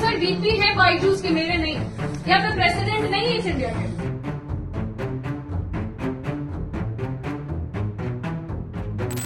Sir weekly है बायजूस के, मेरे नहीं, या फिर प्रेसिडेंट नहीं है इस इंडिया के।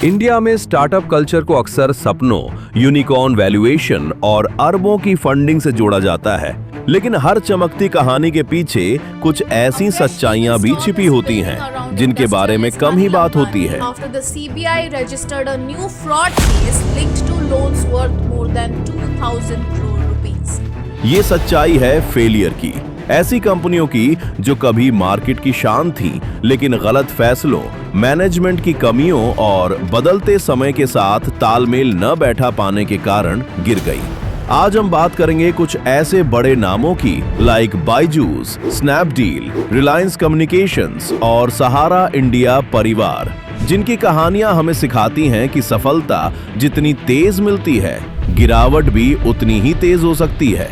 इंडिया में स्टार्टअप कल्चर को अक्सर सपनों, यूनिकॉर्न वैल्यूएशन और अरबों की फंडिंग से जोड़ा जाता है, लेकिन हर चमकती कहानी के पीछे कुछ ऐसी सच्चाइयां भी छिपी होती हैं जिनके बारे में कम ही बात होती है। After the CBI registered a new fraud case linked to loans worth more than 2,000 crore rupees. ये सच्चाई है फेलियर की, ऐसी कंपनियों की जो कभी मार्केट की शान थी, लेकिन गलत फैसलों, मैनेजमेंट की कमियों और बदलते समय के साथ तालमेल न बैठा पाने के कारण गिर गई। आज हम बात करेंगे कुछ ऐसे बड़े नामों की like Byju's, Snapdeal, Reliance communications और सहारा इंडिया परिवार, जिनकी कहानियां हमें सिखाती हैं कि सफलता जितनी तेज मिलती है, गिरावट भी उतनी ही तेज हो सकती है।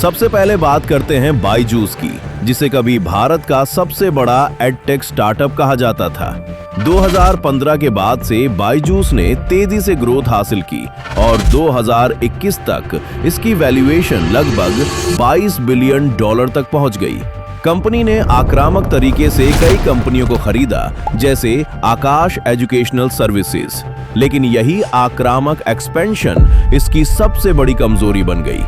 सबसे पहले बात करते हैं बायजूस की, जिसे कभी भारत का सबसे बड़ा एडटेक स्टार्टअप कहा जाता था। 2015 के बाद से बायजूस ने तेजी से ग्रोथ हासिल की और 2021 तक इसकी वैल्यूएशन लगभग $22 बिलियन तक पहुंच गई। कंपनी ने आक्रामक तरीके से कई कंपनियों को खरीदा, जैसे आकाश एजुकेशनल सर्विसेज, लेकिन यही आक्रामक एक्सपेंशन इसकी सबसे बड़ी कमजोरी बन गई।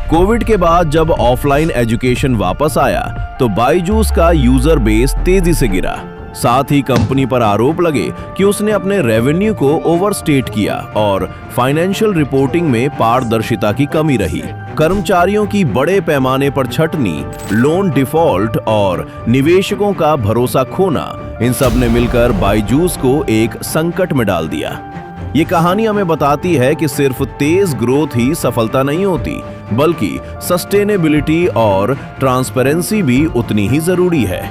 कोविड के बाद जब ऑफलाइन एजुकेशन वापस आया तो बायजूस का यूजर बेस तेजी से गिरा। साथ ही कंपनी पर आरोप लगे कि उसने अपने रेवेन्यू को ओवरस्टेट किया और फाइनेंशियल रिपोर्टिंग में पारदर्शिता की कमी रही। कर्मचारियों की बड़े पैमाने पर छटनी, लोन डिफॉल्ट और निवेशकों का भरोसा खोना, इन सब ने मिलकर बायजूस को एक संकट में डाल दिया। ये कहानी हमें बताती है कि सिर्फ तेज ग्रोथ ही सफलता नहीं होती, बल्कि सस्टेनेबिलिटी और ट्रांसपेरेंसी भी उतनी ही जरूरी है।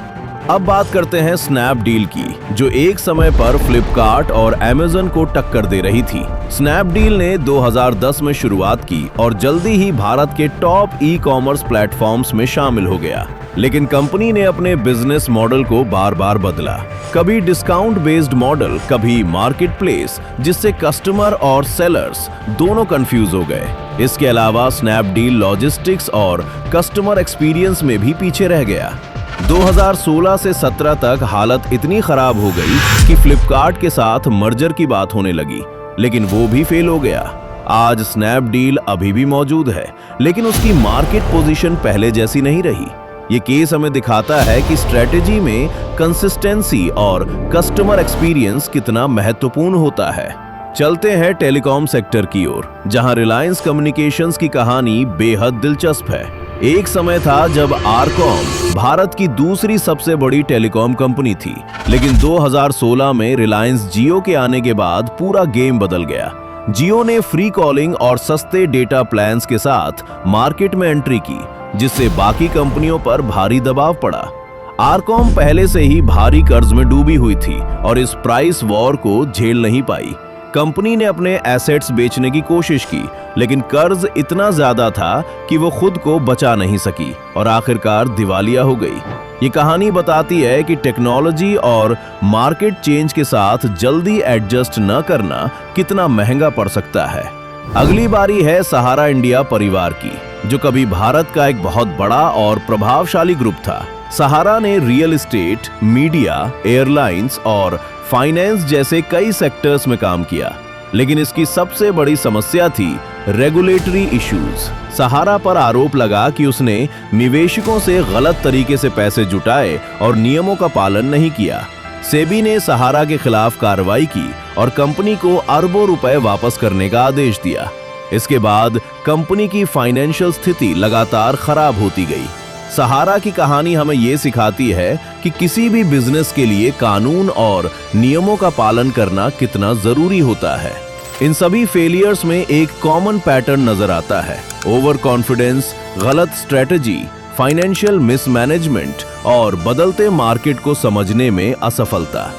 अब बात करते हैं स्नैपडील की, जो एक समय पर फ्लिपकार्ट और अमेज़न को टक्कर दे रही थी। स्नैपडील ने 2010 में शुरुआत की और जल्दी ही भारत के टॉप ई-कॉमर्स प्लेटफॉर्म्स में शामिल हो गया। लेकिन कंपनी ने अपने बिजनेस मॉडल को बार बार बदला, कभी डिस्काउंट बेस्ड मॉडल, कभी मार्केट प्लेस, जिससे कस्टमर और सेलर्स दोनों कंफ्यूज हो गए। इसके अलावा स्नैपडील लॉजिस्टिक्स और कस्टमर एक्सपीरियंस में भी पीछे रह गया। 2016 से 17 तक हालत इतनी खराब हो गई कि फ्लिपकार्ट के साथ मर्जर की बात होने लगी, लेकिन वो भी फेल हो गया। आज स्नैपडील अभी भी मौजूद है, लेकिन उसकी मार्केट पोजीशन पहले जैसी नहीं रही। ये केस हमें दिखाता है कि स्ट्रेटेजी में कंसिस्टेंसी और कस्टमर एक्सपीरियंस कितना महत्वपूर्ण होता है। चलते हैं टेलीकॉम सेक्टर की ओर, जहां रिलायंस कम्युनिकेशंस की कहानी बेहद दिलचस्प है। एक समय था जब आरकॉम भारत की दूसरी सबसे बड़ी टेलीकॉम कंपनी थी, लेकिन 2016 में रिलायंस जियो के आने के बाद पूरा गेम बदल गया। जियो ने फ्री कॉलिंग और सस्ते डेटा प्लान्स के साथ मार्केट में एंट्री की, जिससे बाकी कंपनियों पर भारी दबाव पड़ा। आरकॉम पहले से ही भारी कर्ज में डूबी हुई थी और इस प्राइस वॉर को झेल नहीं पाई। कंपनी ने अपने एसेट्स बेचने की कोशिश की, लेकिन कर्ज इतना ज्यादा था कि वो खुद को बचा नहीं सकी और आखिरकार दिवालिया हो गई। ये कहानी बताती है कि टेक्नोलॉजी और मार्केट चेंज के साथ जल्दी एडजस्ट न करना कितना महंगा पड़ सकता है। अगली बारी है सहारा इंडिया परिवार की, जो कभी भारत का एक बहुत बड़ा और प्रभावशाली ग्रुप था। सहारा ने रियल एस्टेट, मीडिया, एयरलाइंस और फाइनेंस जैसे कई सेक्टर्स में काम किया, लेकिन इसकी सबसे बड़ी समस्या थी रेगुलेटरी इश्यूज। सहारा पर आरोप लगा कि उसने निवेशकों से गलत तरीके से पैसे जुटाए और नियमों का पालन नहीं किया। सेबी ने सहारा के खिलाफ कार्रवाई की और कंपनी को अरबों रुपए वापस करने का आदेश दिया। इसके बाद कंपनी की फाइनेंशियल स्थिति लगातार खराब होती गई। सहारा की कहानी हमें ये सिखाती है कि किसी भी बिजनेस के लिए कानून और नियमों का पालन करना कितना जरूरी होता है। इन सभी फेलियर्स में एक कॉमन पैटर्न नजर आता है: ओवर कॉन्फिडेंस, गलत स्ट्रेटजी, फाइनेंशियल मिसमैनेजमेंट और बदलते मार्केट को समझने में असफलता।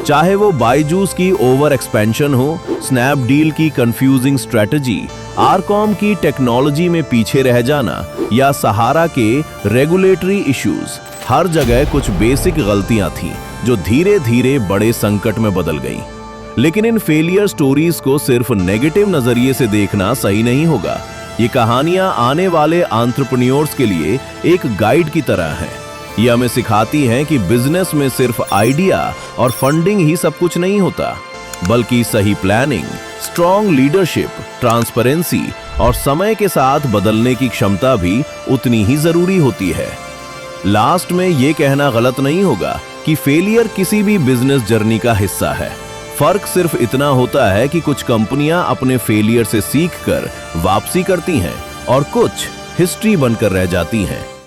चाहे वो बायजूस की ओवर एक्सपेंशन हो, स्नैपडील की कंफ्यूजिंग स्ट्रेटजी, आरकॉम की टेक्नोलॉजी में पीछे रह जाना या सहारा के रेगुलेटरी इश्यूज, हर जगह कुछ बेसिक गलतियां थीं जो धीरे धीरे बड़े संकट में बदल गईं। लेकिन इन फेलियर स्टोरीज को सिर्फ नेगेटिव नजरिए से देखना सही नहीं होगा। ये कहानियां आने वाले एंटरप्रेन्योर्स के लिए एक गाइड की तरह हैं। ये हमें सिखाती हैं कि बिजनेस में सिर्फ आइडिया और फंडिंग ही सब कुछ नहीं होता, बल्कि सही प्लानिंग, स्ट्रॉन्ग लीडरशिप, ट्रांसपेरेंसी और समय के साथ बदलने की क्षमता भी उतनी ही जरूरी होती है। लास्ट में ये कहना गलत नहीं होगा कि फेलियर किसी भी बिजनेस जर्नी का हिस्सा है। फर्क सिर्फ इतना होता है कि कुछ कंपनियां अपने फेलियर से सीखकर वापसी करती हैं और कुछ हिस्ट्री बनकर रह जाती हैं।